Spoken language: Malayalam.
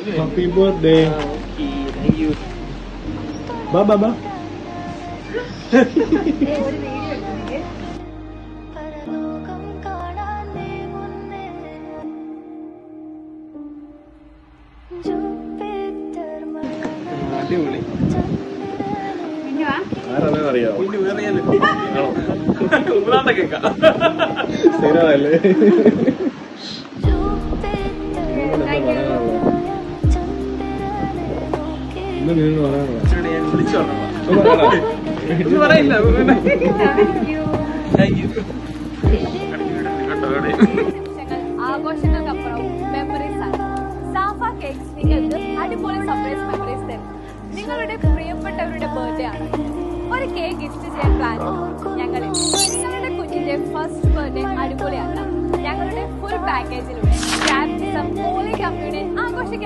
Happy birthday. Okay, thank you. Ba. അടിപൊളി. ആരാണെന്ന് അറിയാമോ? പിന്നെ വേറെ ഊരാണ്ട കേക്കാം. സ്ഥിരമല്ലേ? ഇന്ന് വീട് പറയാനുള്ള ഞാൻ വിളിച്ചു പറഞ്ഞു പറയില്ല. Thank you. ആഘോഷങ്ങൾക്കപ്പുറം മെമ്മറീസ് ആണ്. സാഫ കേക്ക്സ് നിങ്ങൾക്ക് അടിപൊളി സർപ്രൈസ് മെമ്മറീസ് തരും. നിങ്ങളുടെ പ്രിയപ്പെട്ടവരുടെ ബർത്ത്ഡേ ആണ്, ഒരു കേക്ക് ഗിഫ്റ്റ് ചെയ്യാൻ പ്ലാൻ ഞങ്ങളിൽ നിങ്ങളുടെ കുഞ്ഞിന്റെ ഫസ്റ്റ് ബർത്ത്ഡേ അടിപൊളിയാക്കാം. ഞങ്ങളുടെ ഫുൾ പാക്കേജിലൂടെ കമ്പനിയുടെ ആഘോഷിക്കാൻ